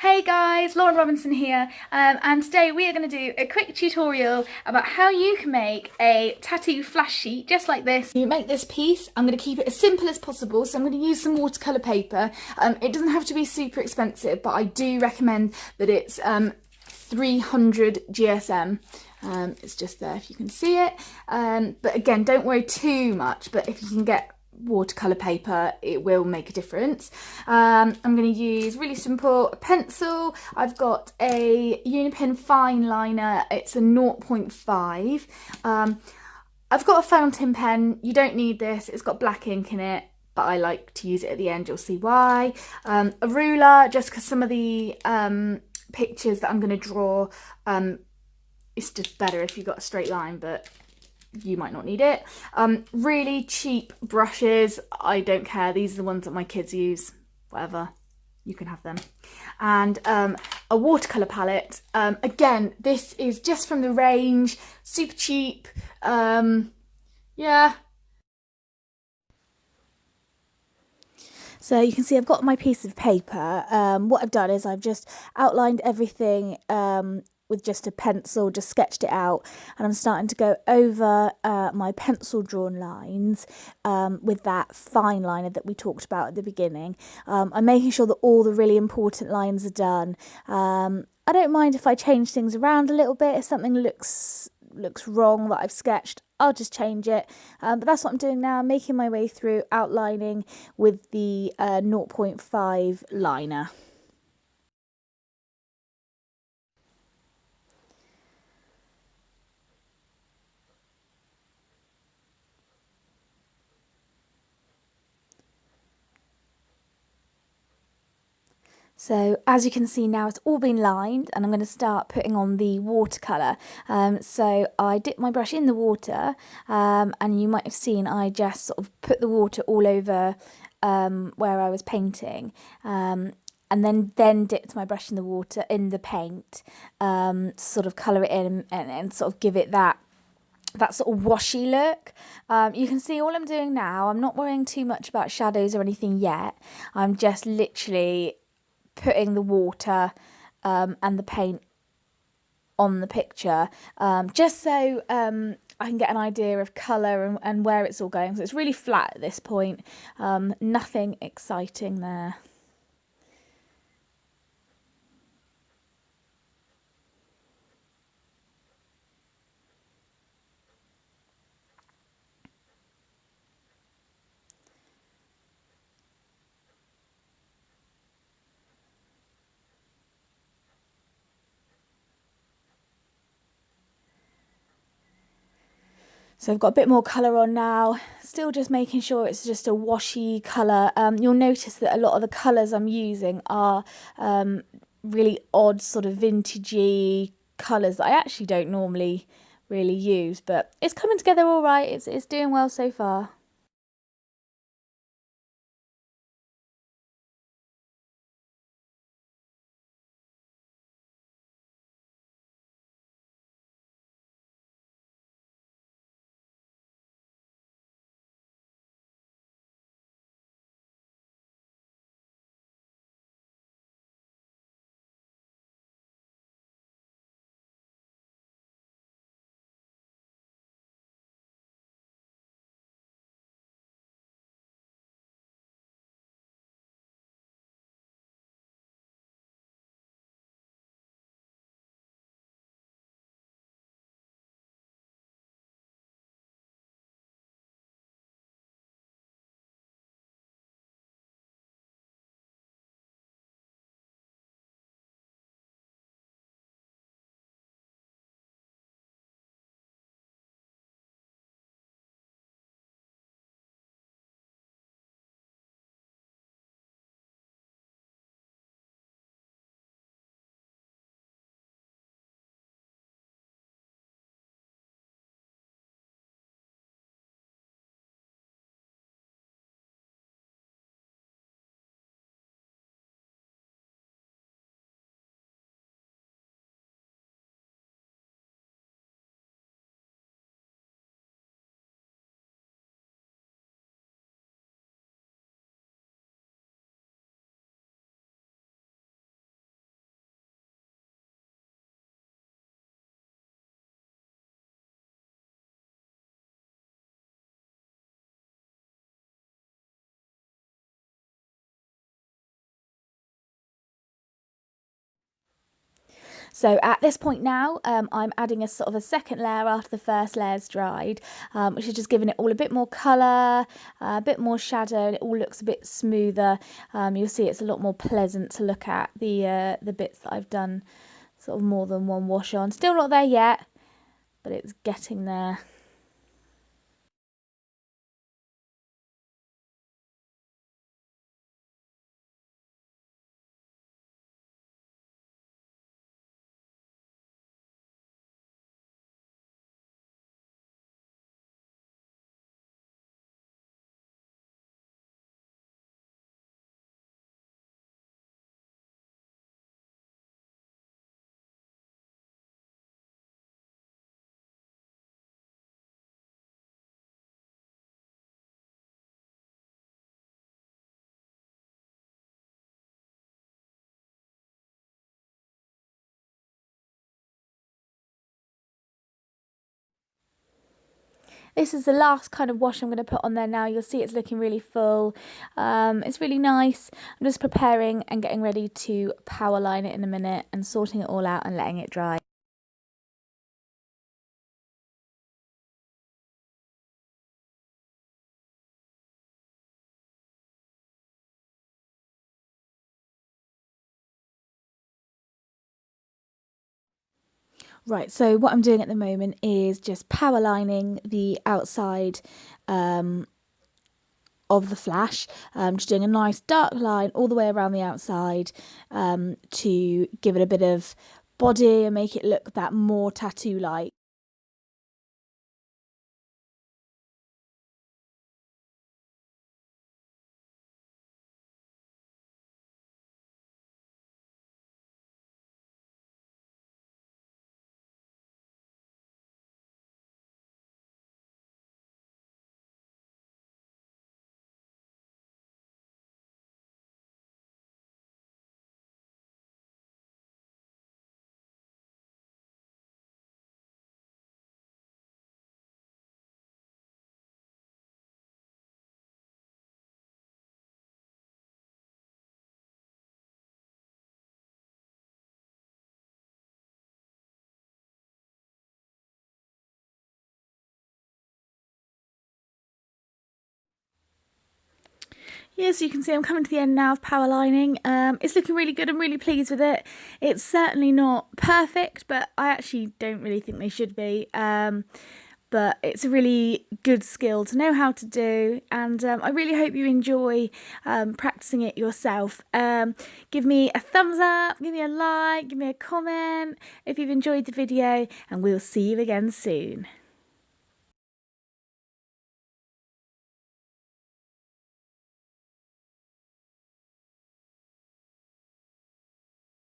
Hey guys, Lauren Robinson here, and today we are going to do a quick tutorial about how you can make a tattoo flash sheet just like this. You make this piece. I'm going to keep it as simple as possible, so I'm going to use some watercolour paper. It doesn't have to be super expensive, but I do recommend that it's 300 GSM. It's just there if you can see it, but again, don't worry too much, but if you can get watercolour paper, it will make a difference. I'm going to use really simple a pencil. I've got a Unipin fine liner. It's a 0.5. I've got a fountain pen. You don't need this. It's got black ink in it, but I like to use it at the end. You'll see why. A ruler, just because some of the pictures that I'm going to draw, it's just better if you've got a straight line, but you might not need it. Really cheap brushes, I don't care. These are the ones that my kids use. Whatever, you can have them. And a watercolour palette. Again, this is just from the range, super cheap. Yeah. So you can see I've got my piece of paper. What I've done is I've just outlined everything with just a pencil, just sketched it out, and I'm starting to go over my pencil drawn lines with that fine liner that we talked about at the beginning. I'm making sure that all the really important lines are done. I don't mind if I change things around a little bit. If something looks wrong that I've sketched, I'll just change it, but that's what I'm doing now. I'm making my way through outlining with the 0.5 liner. So as you can see now, it's all been lined, and I'm going to start putting on the watercolour. So I dipped my brush in the water, and you might have seen I just sort of put the water all over where I was painting. And then dipped my brush in the water, in the paint, sort of colour it in and sort of give it that sort of washy look. You can see all I'm doing now, I'm not worrying too much about shadows or anything yet. I'm just literally putting the water and the paint on the picture, just so I can get an idea of colour and where it's all going. So it's really flat at this point, nothing exciting there. So I've got a bit more colour on now, still just making sure it's just a washy colour. You'll notice that a lot of the colours I'm using are really odd sort of vintagey colours that I actually don't normally really use, but it's coming together all right. It's doing well so far. So at this point now, I'm adding a sort of a second layer after the first layer's dried, which is just giving it all a bit more colour, a bit more shadow, and it all looks a bit smoother. You'll see it's a lot more pleasant to look at, the bits that I've done sort of more than one wash on. Still not there yet, but it's getting there. This is the last kind of wash I'm going to put on there now. You'll see it's looking really full. It's really nice. I'm just preparing and getting ready to power line it in a minute and sorting it all out and letting it dry. Right, so what I'm doing at the moment is just power lining the outside of the flash, just doing a nice dark line all the way around the outside to give it a bit of body and make it look that more tattoo-like. Yeah, so you can see I'm coming to the end now of power lining. It's looking really good. I'm really pleased with it. It's certainly not perfect, but I actually don't really think they should be. But it's a really good skill to know how to do, and I really hope you enjoy practicing it yourself. Give me a thumbs up, give me a like, give me a comment if you've enjoyed the video, and we'll see you again soon.